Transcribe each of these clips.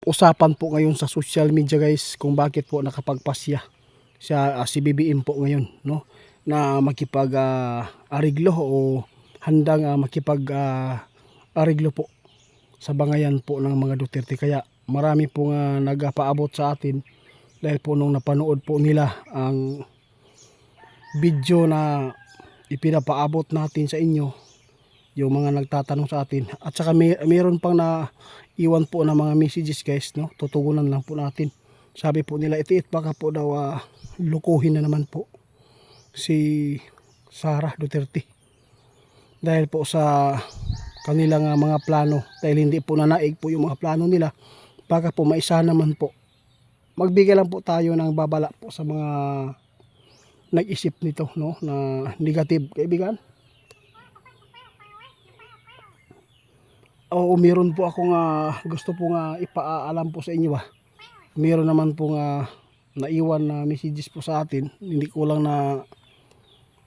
usapan po ngayon sa social media guys kung bakit po nakapagpasya siya si BBM po ngayon, no, na makipag ariglo o handang makipag ariglo po sa bangayan po ng mga Duterte. Kaya marami po nga nagpaabot sa atin dahil po nung napanood po nila ang video na ipinapaabot natin sa inyo, yung mga nagtatanong sa atin, at saka mayroon pang na iwan po ng mga messages guys, no, tutugunan lang po natin. Sabi po nila itiit baka po daw lukuhin na naman po si Sara Duterte dahil po sa kanilang mga plano, dahil hindi po nanaig po yung mga plano nila, baka po maisa naman po. Magbigay lang po tayo ng babala po sa mga nag-isip nito, no, na negative kaibigan. Oo, meron po akong gusto po nga ipaalam po sa inyo Meron naman po nga naiwan na messages po sa atin. Hindi ko lang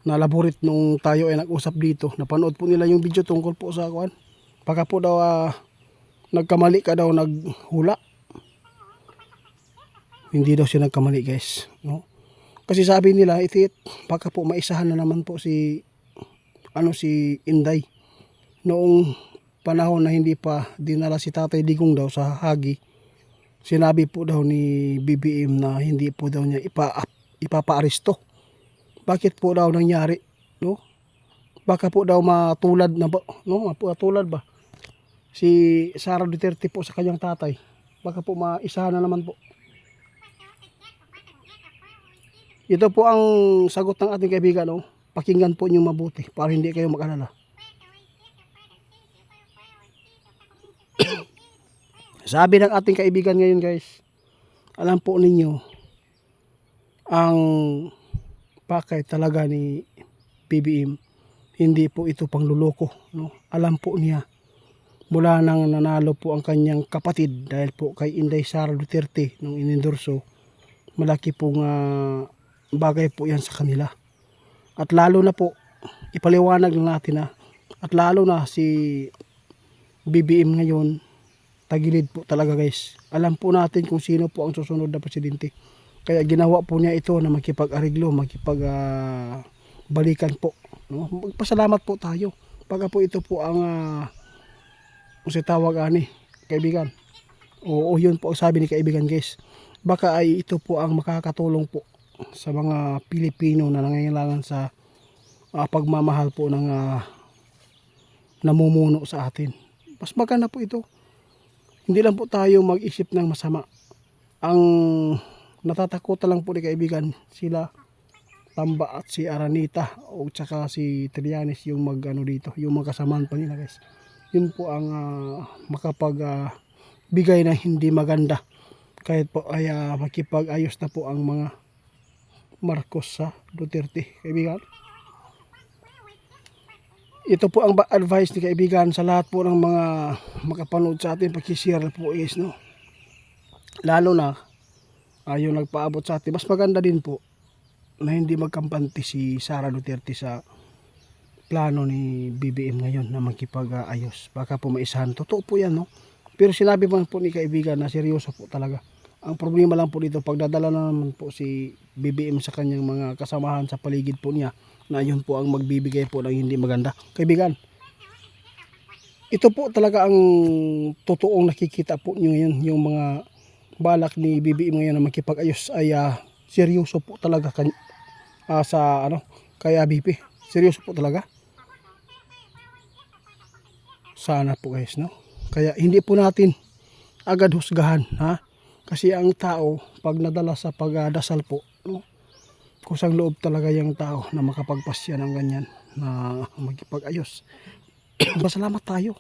nalaborit nung tayo ay nag-usap dito. Napanood po nila yung video tungkol po sa kuan. Baka po daw nagkamali ka daw naghula. Hindi daw siya nagkamali guys, no? Kasi sabi nila itit baka po maisahan na naman po si Inday noong panahon na hindi pa dinala si Tatay Digong daw sa Hagi. Sinabi po daw ni BBM na hindi po daw niya ipapaaresto. Bakit po daw nangyari, no? Baka po daw matulad na ba, no? Matulad ba si Sara Duterte po sa kanyang tatay? Baka po maisahan na naman po. Ito po ang sagot ng ating kaibigan, no? Pakinggan po niyo mabuti para hindi kayo mag-alala. Sabi ng ating kaibigan ngayon guys, alam po ninyo ang pakay talaga ni BBM, hindi po ito pangluloko, no? Alam po niya mula nang nanalo po ang kanyang kapatid dahil po kay Inday Sara Duterte nung inendorso, malaki pong bagay po yan sa kanila. At lalo na po ipaliwanag natin at lalo na si BBM ngayon, tagilid po talaga guys. Alam po natin kung sino po ang susunod na presidente. Kaya ginawa po niya ito na makipag-ariglo, balikan po, no? Magpasalamat po tayo. Pagka po ito po ang tawag kaibigan. Oo, yun po ang sabi ni kaibigan guys. Baka ay ito po ang makakatulong po sa mga Pilipino na nangangailangan sa pagmamahal po ng namumuno sa atin. Mas maganda po ito. Hindi lang po tayo mag-isip ng masama. Ang natatakutan lang po ni kaibigan sila Tamba at si Aranita o tsaka si Trillanes yung dito, yung magkasamaan pa nila guys. Yun po ang bigay na hindi maganda. Kahit po ay makipag-ayos na po ang mga Marcos sa Duterte, kaibigan. Ito po ang advice ni kaibigan sa lahat po ng mga makapanood sa atin. Pag-share po is, no? Lalo na yung nagpaabot sa atin. Mas maganda din po na hindi magkampante si Sara Duterte sa plano ni BBM ngayon na makipag-ayos. Baka po maisahan. Totoo po yan, no? Pero sinabi po ni kaibigan na seryoso po talaga. Ang problema lang po dito, pagdadala na naman po si BBM sa kanyang mga kasamahan sa paligid po niya, na yun po ang magbibigay po ng hindi maganda. Kaibigan, ito po talaga ang totoong nakikita po nyo ngayon. Yung mga balak ni BBM ngayon na makipag-ayos ay seryoso po talaga sa kaya BP. Seryoso po talaga. Sana po guys, no? Kaya hindi po natin agad husgahan, kasi ang tao pag nadala sa pagdasal po, no, kusang loob talaga yung tao na makapagpasya ng ganyan na magkipag-ayos. Pasalamat tayo.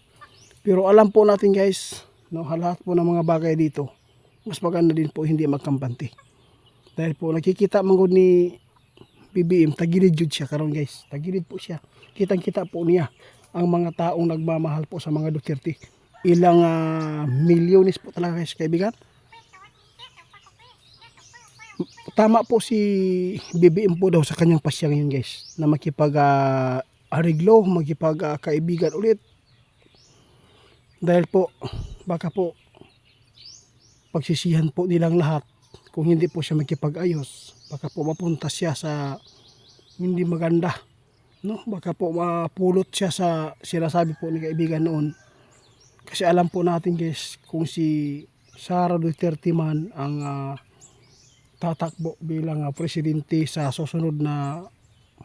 Pero alam po natin guys, no, lahat po ng mga bagay dito, mas maganda din po hindi magkampante. Dahil po nakikita manggod ni BBM, tagilid yun siya karon guys. Tagilid po siya. Kitang-kita po niya ang mga taong nagmamahal po sa mga Duterte. Ilang milyones po talaga guys, kaibigan. Tama po si BBM po daw sa kanyang pasyang yun guys, na makipag-ariglo, makipag-kaibigan ulit. Dahil po, baka po pagsisihan po nilang lahat kung hindi po siya magkipag-ayos. Baka po mapunta siya sa hindi maganda, no? Baka po mapulot siya sa sinasabi po ni kaibigan noon. Kasi alam po natin guys, kung si Sara Duterte man ang tatakbo bilang presidente sa susunod na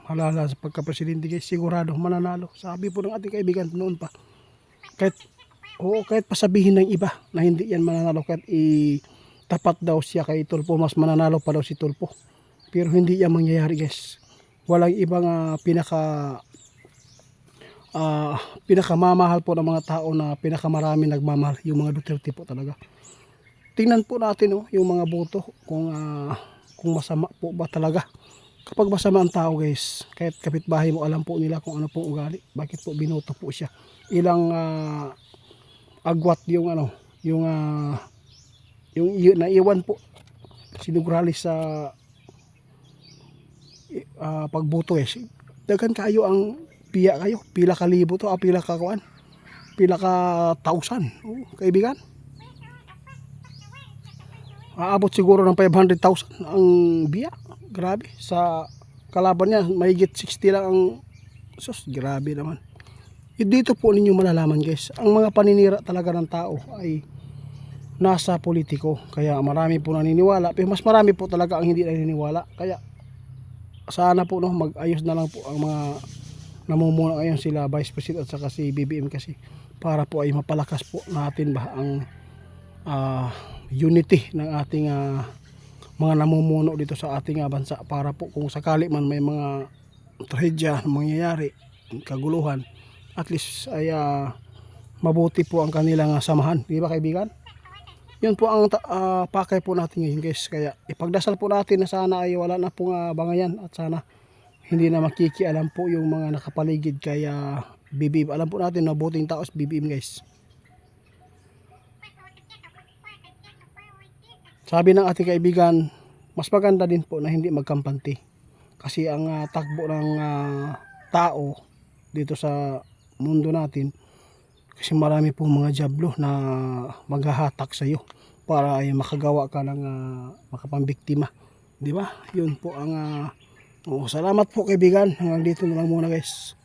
halalan sa pagka-presidente guys, sigurado mananalo. Sabi po ng ating kaibigan noon pa. Kahit pasabihin ng iba na hindi yan mananalo, kahit tapat daw siya kay Tulfo, mas mananalo pa daw si Tulfo. Pero hindi yan mangyayari guys. Walang ibang pinakamamahal po ng mga tao na pinakamarami nagmamahal, yung mga Duterte po talaga. Tingnan po natin yung mga boto kung masama po ba talaga. Kapag masama ang tao guys, kahit kapitbahay mo alam po nila kung ano pong ugali, bakit po binoto po siya. Ilang agwat yung naiwan po si Nograles sa pagboto guys. Dagan kayo ang pila ka libo to, pila ka thousand, kaibigan. Aabot siguro ng 500,000 ang biya. Grabe, sa kalaban niya mahigit 60 lang ang grabe naman. Dito po ninyo malalaman guys, ang mga paninira talaga ng tao ay nasa politiko. Kaya marami po naniniwala, pero mas marami po talaga ang hindi naniniwala. Kaya sana po mag-ayos na lang po ang mga namumuno ngayon, sila Vice President at saka si BBM, kasi para po ay mapalakas po natin ba ang unity ng ating mga namumuno dito sa ating bansa, para po kung sakali man may mga trahedya mangyayari, kaguluhan, at least ay mabuti po ang kanilang samahan, di ba kaibigan? Yun po ang pakay po natin ngayon guys. Kaya ipagdasal po natin na sana ay wala na pong bangayan, at sana hindi na makikialam po yung mga nakapaligid kaya BBM. Alam po natin na buting tao si BBM guys. Sabi ng ating kaibigan, mas maganda din po na hindi magkampante. Kasi ang takbo ng tao dito sa mundo natin, kasi marami pong mga jablo na maghahatak sa iyo para ay makagawa ka ng makapambiktima. Di ba? Yun po ang salamat po kaibigan. Hanggang dito na lang muna guys.